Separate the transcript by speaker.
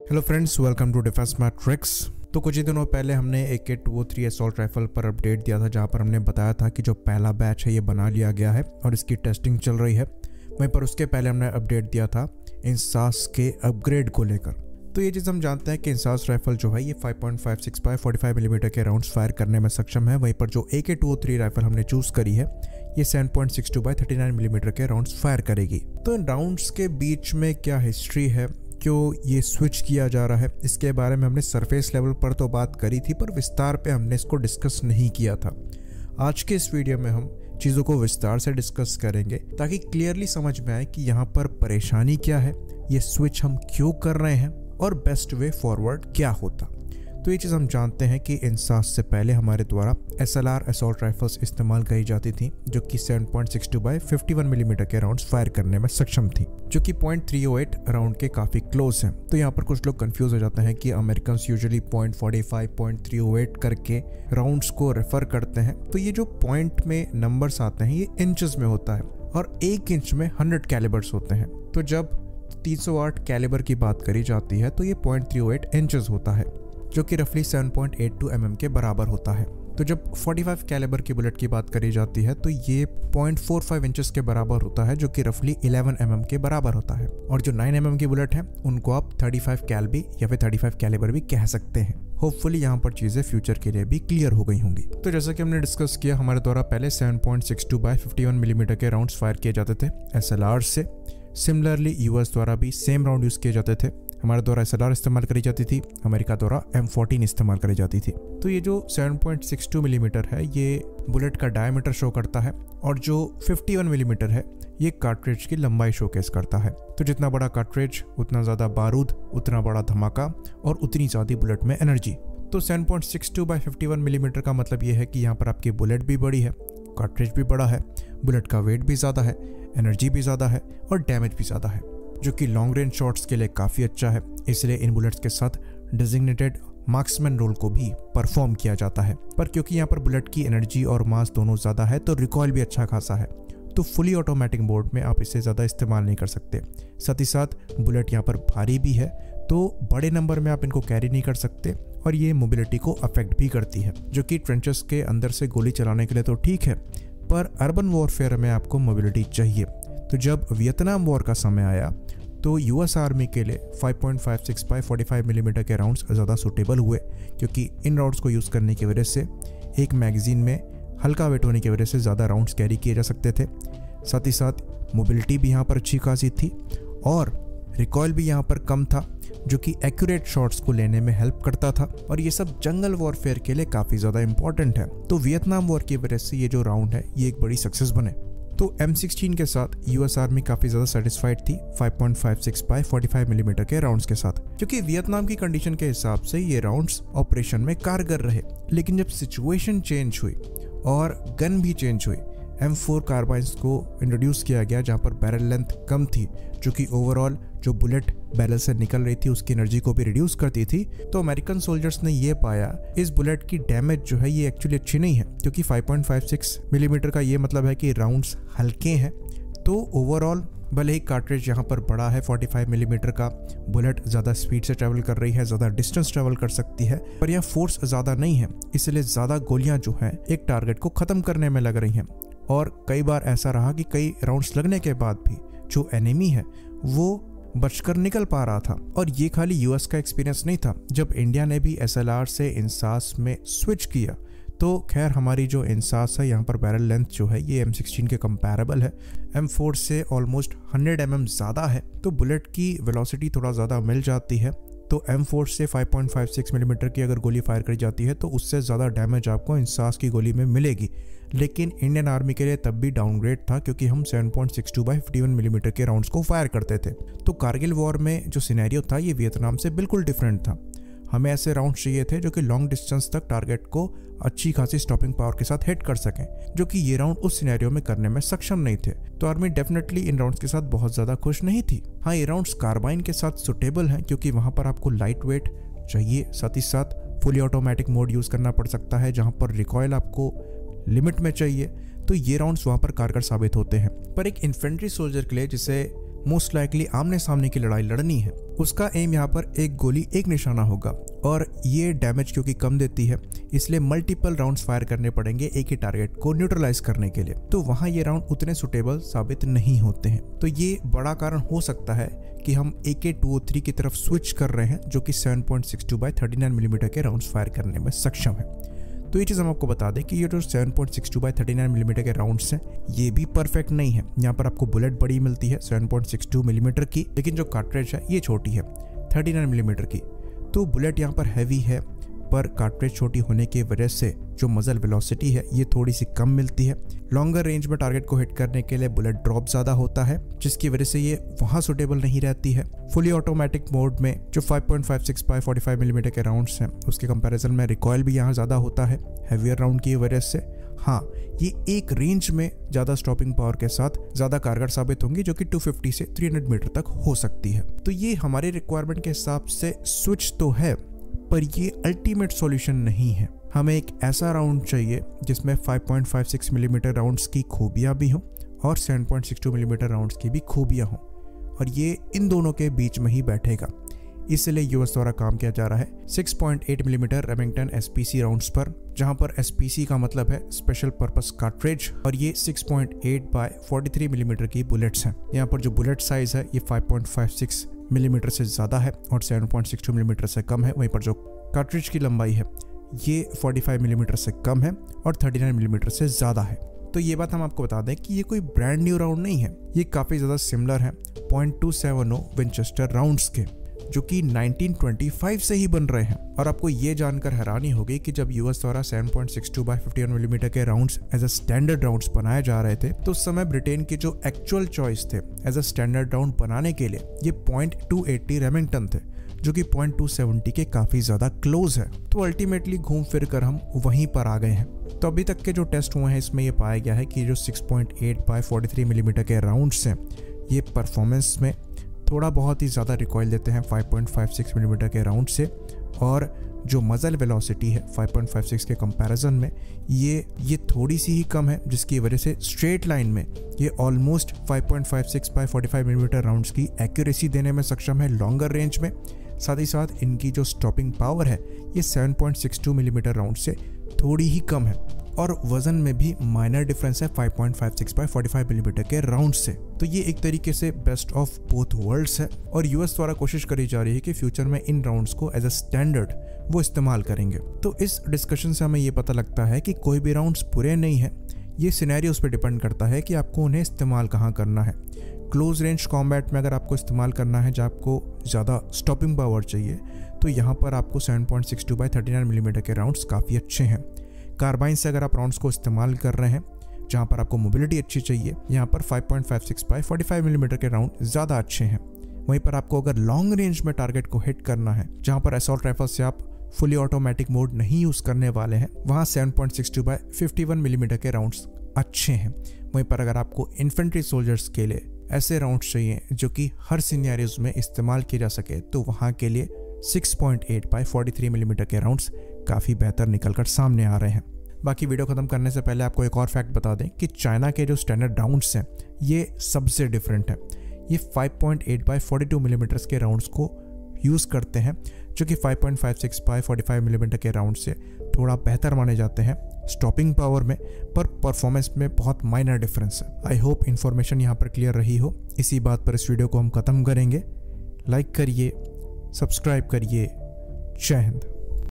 Speaker 1: Hello friends, welcome to Defence Matrix. तो कुछ ही दिनों पहले हमने AK-203 असॉल्ट राइफल पर अपडेट दिया था, जहां पर हमने बताया था कि जो पहला बैच है ये बना लिया गया है और इसकी टेस्टिंग चल रही है। वहीं पर उसके पहले हमने अपडेट दिया था इंसास के अपग्रेड को लेकर। तो ये चीज़ हम जानते हैं कि इंसास राइफल जो है ये 5.56 बाय 45 मिलीमीटर के राउंड्स फायर करने में सक्षम है। वहीं पर जो AK-203 राइफल हमने चूज़ करी है ये 7.62 बाय 39 मिलीमीटर के राउंड्स फायर करेगी। तो इन राउंड्स के बीच में क्या हिस्ट्री है, क्यों ये स्विच किया जा रहा है, इसके बारे में हमने सरफेस लेवल पर तो बात करी थी, पर विस्तार पे हमने इसको डिस्कस नहीं किया था। आज के इस वीडियो में हम चीज़ों को विस्तार से डिस्कस करेंगे ताकि क्लियरली समझ में आए कि यहाँ पर परेशानी क्या है, ये स्विच हम क्यों कर रहे हैं और बेस्ट वे फॉरवर्ड क्या होता। तो ये चीज़ हम जानते हैं कि इंसास से पहले हमारे द्वारा SLR असॉल्ट राइफल्स इस्तेमाल करी जाती थी, जो कि 7.62 बाय 51 मिलीमीटर के राउंड्स फायर करने में सक्षम थी, जो कि 0.308 राउंड के काफ़ी क्लोज हैं। तो यहाँ पर कुछ लोग कंफ्यूज हो जाते हैं कि अमेरिकन यूजुअली 0.45, 0.308 करके राउंड्स को रेफर करते हैं। तो ये जो पॉइंट में नंबर्स आते हैं ये इंचेस में होता है और 1 इंच में 100 कैलिबर्स होते हैं। तो जब 308 कैलिबर की बात करी जाती है तो ये 0.308 इंचेस होता है, जो कि रफली 7.82 mm के बराबर होता है। तो जब 45 कैलिबर की बुलेट की बात करी जाती है तो ये 0.45 इंचेस के बराबर होता है, जो कि रफली 11 mm के बराबर होता है। और जो 9 mm की बुलेट है उनको आप 35 कैल भी या फिर 35 कैलिबर भी कह सकते हैं। होपफुली यहाँ पर चीज़ें फ्यूचर के लिए भी क्लियर हो गई होंगी। तो जैसा कि हमने डिस्कस किया, हमारे द्वारा पहले 7.62 बाय 51 मिलीमीटर के राउंड्स फायर किए जाते थे SLR से। सिमिलरली US द्वारा भी सेम राउंड यूज़ किए जाते थे। हमारे द्वारा SLR इस्तेमाल करी जाती थी, अमेरिका द्वारा M14 इस्तेमाल करी जाती थी। तो ये जो 7.62 मिलीमीटर है ये बुलेट का डायमीटर शो करता है और जो 51 मिलीमीटर है ये कार्ट्रिज की लंबाई शोकेस करता है। तो जितना बड़ा कार्ट्रिज उतना ज़्यादा बारूद, उतना बड़ा धमाका और उतनी ज़्यादा बुलेट में एनर्जी। तो 7.62 बाय 51 मिलीमीटर का मतलब ये है कि यहाँ पर आपकी बुलेट भी बड़ी है, कार्ट्रिज भी बड़ा है, बुलेट का वेट भी ज़्यादा है, एनर्जी भी ज़्यादा है और डैमेज भी ज़्यादा है, जो कि लॉन्ग रेंज शॉट्स के लिए काफ़ी अच्छा है। इसलिए इन बुलेट्स के साथ डेजिग्नेटेड मार्क्समैन रोल को भी परफॉर्म किया जाता है। पर क्योंकि यहाँ पर बुलेट की एनर्जी और मास दोनों ज़्यादा है तो रिकॉयल भी अच्छा खासा है। तो फुली ऑटोमेटिक मोड में आप इसे ज़्यादा इस्तेमाल नहीं कर सकते। साथ ही साथ बुलेट यहाँ पर भारी भी है, तो बड़े नंबर में आप इनको कैरी नहीं कर सकते और ये मोबिलिटी को अफेक्ट भी करती है, जो कि ट्रेंचेस के अंदर से गोली चलाने के लिए तो ठीक है, पर अर्बन वॉरफेयर में आपको मोबिलिटी चाहिए। तो जब वियतनाम वॉर का समय आया तो US आर्मी के लिए 5.56 बाय 45 मिलीमीटर के राउंड्स ज़्यादा सूटेबल हुए, क्योंकि इन राउंड्स को यूज़ करने की वजह से एक मैगजीन में हल्का वेट होने की वजह से ज़्यादा राउंड्स कैरी किए जा सकते थे। साथ ही साथ मोबिलिटी भी यहाँ पर अच्छी खासी थी और रिकॉयल भी यहाँ पर कम था, जो कि एक्यूरेट शॉट्स को लेने में हेल्प करता था। और ये सब जंगल वॉरफेयर के लिए काफ़ी ज़्यादा इंपॉर्टेंट है। तो वियतनाम वॉर की वजह से ये जो राउंड है ये एक बड़ी सक्सेस बने। तो M16 के साथ US आर्मी काफ़ी ज़्यादा सेटिस्फाइड थी 5.56 बाय 45 मिलीमीटर के राउंड्स के साथ, क्योंकि वियतनाम की कंडीशन के हिसाब से ये राउंड्स ऑपरेशन में कारगर रहे। लेकिन जब सिचुएशन चेंज हुई और गन भी चेंज हुई, M4 कार्बाइन्स को इंट्रोड्यूस किया गया, जहाँ पर बैरल लेंथ कम थी, जो कि ओवरऑल जो बुलेट बैरल से निकल रही थी उसकी एनर्जी को भी रिड्यूस करती थी। तो अमेरिकन सोल्जर्स ने ये पाया इस बुलेट की डैमेज जो है ये एक्चुअली अच्छी नहीं है, क्योंकि 5.56 मिलीमीटर का ये मतलब है कि राउंड्स हल्के हैं। तो ओवरऑल भले ही कार्ट्रिज यहाँ पर बड़ा है, 45 मिलीमीटर का बुलेट ज़्यादा स्पीड से ट्रैवल कर रही है, ज़्यादा डिस्टेंस ट्रैवल कर सकती है, पर यह फोर्स ज़्यादा नहीं है, इसलिए ज़्यादा गोलियाँ जो हैं एक टारगेट को ख़त्म करने में लग रही हैं। और कई बार ऐसा रहा कि कई राउंड्स लगने के बाद भी जो एनिमी है वो बचकर निकल पा रहा था। और ये खाली US का एक्सपीरियंस नहीं था। जब इंडिया ने भी SLR से इंसास में स्विच किया तो खैर हमारी जो इंसास है यहाँ पर बैरल लेंथ जो है ये M16 के कंपैरेबल है, M4 से ऑलमोस्ट 100 mm ज़्यादा है, तो बुलेट की वेलोसिटी थोड़ा ज़्यादा मिल जाती है। तो M4 से 5.56 मिलीमीटर की अगर गोली फायर करी जाती है तो उससे ज़्यादा डैमेज आपको इंसास की गोली में मिलेगी। लेकिन इंडियन आर्मी के लिए तब भी डाउनग्रेड था, क्योंकि हम 7.62 बाय 51 मिलीमीटर के राउंड्स को फायर करते थे। तो कारगिल वॉर में जो सिनेरियो था ये वियतनाम से बिल्कुल डिफरेंट था। हमें ऐसे राउंड चाहिए थे जो कि लॉन्ग डिस्टेंस तक टारगेट को अच्छी खासी स्टॉपिंग पावर के साथ हिट कर सकें, जो कि ये राउंड उस सिनेरियो में करने में सक्षम नहीं थे। तो आर्मी डेफिनेटली इन राउंड्स के साथ बहुत ज़्यादा खुश नहीं थी। हाँ, ये राउंड्स कार्बाइन के साथ सुटेबल हैं, क्योंकि वहाँ पर आपको लाइट वेट चाहिए, साथ ही साथ फुली ऑटोमेटिक मोड यूज़ करना पड़ सकता है, जहाँ पर रिकॉयल आपको लिमिट में चाहिए। तो ये राउंड्स वहाँ पर कारगर साबित होते हैं। पर एक इन्फेंट्री सोल्जर के लिए जिसे मोस्ट लाइकली आमने सामने की लड़ाई लड़नी है, उसका एम यहाँ पर एक गोली एक निशाना होगा और ये डैमेज क्योंकि कम देती है इसलिए मल्टीपल राउंड्स फायर करने पड़ेंगे एक ही टारगेट को न्यूट्रलाइज करने के लिए। तो वहाँ ये राउंड उतने सुटेबल साबित नहीं होते हैं। तो ये बड़ा कारण हो सकता है कि हम AK-203 की तरफ स्विच कर रहे हैं जो कि 7.62x39 मिलीमीटर के राउंड्स फायर करने में सक्षम है। तो ये चीज़ हम आपको बता दें कि ये जो 7.62x39 मिलीमीटर के राउंड्स हैं ये भी परफेक्ट नहीं है। यहाँ पर आपको बुलेट बड़ी मिलती है 7.62 मिलीमीटर की, लेकिन जो कार्ट्रिज है ये छोटी है 39 मिलीमीटर की। तो बुलेट यहाँ पर हैवी है पर कार्ट्रिज छोटी होने की वजह से जो मजल वेलोसिटी है ये थोड़ी सी कम मिलती है। लॉन्गर रेंज में टारगेट को हिट करने के लिए बुलेट ड्रॉप ज़्यादा होता है जिसकी वजह से ये वहाँ सुटेबल नहीं रहती है। फुली ऑटोमेटिक मोड में जो 5.56x45 मिलीमीटर के राउंड्स हैं उसके कंपैरिजन में रिकॉयल भी यहाँ ज़्यादा होता है हैवियर राउंड की वजह से। हाँ, ये एक रेंज में ज़्यादा स्टॉपिंग पावर के साथ ज़्यादा कारगर साबित होंगी जो कि 250 से 300 मीटर तक हो सकती है। तो ये हमारे रिक्वायरमेंट के हिसाब से स्विच तो है पर ये अल्टीमेट सॉल्यूशन नहीं है। हमें एक ऐसा राउंड चाहिए जिसमें 5.56 मिलीमीटर राउंड्स की खूबियाँ भी हों और 7.62 मिलीमीटर राउंड्स की भी खूबियाँ हों और ये इन दोनों के बीच में ही बैठेगा। इसलिए यूएस द्वारा काम किया जा रहा है 6.8 मिलीमीटर रेमिंगटन SPC राउंड्स पर, जहां पर SPC का मतलब है स्पेशल पर्पस कार्ट्रिज और ये 6.8x43 मिलीमीटर की बुलेट्स हैं। यहाँ पर जो बुलेट साइज है ये 5.56 मिलीमीटर से ज़्यादा है और 7.62 मिलीमीटर से कम है। वहीं पर जो कार्ट्रिज की लंबाई है ये 45 मिलीमीटर से कम है और 39 मिलीमीटर से ज़्यादा है। तो ये बात हम आपको बता दें कि ये कोई ब्रांड न्यू राउंड नहीं है, ये काफ़ी ज़्यादा सिमिलर है .270 विंचेस्टर राउंड्स के जो कि 1925 से ही बन रहे हैं। और आपको ये जानकर हैरानी होगी कि जब यूएस द्वारा 7.62x51 मिलीमीटर के rounds as a standard rounds बनाए जा रहे थे तो उस समय ब्रिटेन की जो एक्चुअल चॉइस थे एज अ स्टैंडर्ड राउंड बनाने के लिए ये .280 रेमिंगटन थे जो कि .270 के काफ़ी ज़्यादा क्लोज है। तो अल्टीमेटली घूम फिर कर हम वहीं पर आ गए हैं। तो अभी तक के जो टेस्ट हुए हैं इसमें ये पाया गया है कि जो 6.8x43 मिलीमीटर के राउंड्स हैं ये परफॉर्मेंस में थोड़ा बहुत ही ज़्यादा रिकॉइल देते हैं 5.56 मिलीमीटर के राउंड से और जो मजल वेलोसिटी है 5.56 के कंपैरिजन में ये थोड़ी सी ही कम है जिसकी वजह से स्ट्रेट लाइन में ये ऑलमोस्ट 5.56x45 मिलीमीटर राउंड्स की एक्यूरेसी देने में सक्षम है लॉन्गर रेंज में। साथ ही साथ इनकी जो स्टॉपिंग पावर है ये 7.62 मिलीमीटर राउंड से थोड़ी ही कम है और वजन में भी माइनर डिफरेंस है 5.56x45 मिलीमीटर के राउंड से। तो ये एक तरीके से बेस्ट ऑफ बोथ वर्ल्ड्स है और यूएस द्वारा कोशिश करी जा रही है कि फ्यूचर में इन राउंड्स को एज अ स्टैंडर्ड वो इस्तेमाल करेंगे। तो इस डिस्कशन से हमें ये पता लगता है कि कोई भी राउंड्स बुरे नहीं है, ये सिनेरियोस पे डिपेंड करता है कि आपको उन्हें इस्तेमाल कहाँ करना है। क्लोज रेंज कॉम्बैट में अगर आपको इस्तेमाल करना है जहाँ आपको ज़्यादा स्टॉपिंग पावर चाहिए तो यहाँ पर आपको 7.62x39 मिलीमीटर के राउंड्स काफ़ी अच्छे हैं। कार्बाइन से अगर आप राउंड्स को इस्तेमाल कर रहे हैं जहाँ पर आपको मोबिलिटी अच्छी चाहिए यहाँ पर 5.56x45 मिलीमीटर के राउंड ज़्यादा अच्छे हैं। वहीं पर आपको अगर लॉन्ग रेंज में टारगेट को हिट करना है जहाँ पर असॉल्ट राइफल से आप फुली ऑटोमेटिक मोड नहीं यूज़ करने वाले हैं वहाँ 7.62x51 मिलीमीटर के राउंड्स अच्छे हैं। वहीं पर अगर आपको इन्फेंट्री सोल्जर्स के लिए ऐसे राउंड्स चाहिए जो कि हर सिनेरियोज में इस्तेमाल किए जा सके तो वहाँ के लिए 6.8x43 मिलीमीटर के राउंड्स काफ़ी बेहतर निकलकर सामने आ रहे हैं। बाकी वीडियो ख़त्म करने से पहले आपको एक और फैक्ट बता दें कि चाइना के जो स्टैंडर्ड राउंड्स हैं ये सबसे डिफरेंट है। ये 5.8x42 मिलीमीटर के राउंड्स को यूज़ करते हैं जो कि 5.56x45 मिलीमीटर के राउंड से थोड़ा बेहतर माने जाते हैं स्टॉपिंग पावर में, पर परफॉर्मेंस में बहुत माइनर डिफरेंस है। आई होप इन्फॉर्मेशन यहाँ पर क्लियर रही हो। इसी बात पर इस वीडियो को हम ख़त्म करेंगे। लाइक करिए, सब्सक्राइब करिए। जय हिंद।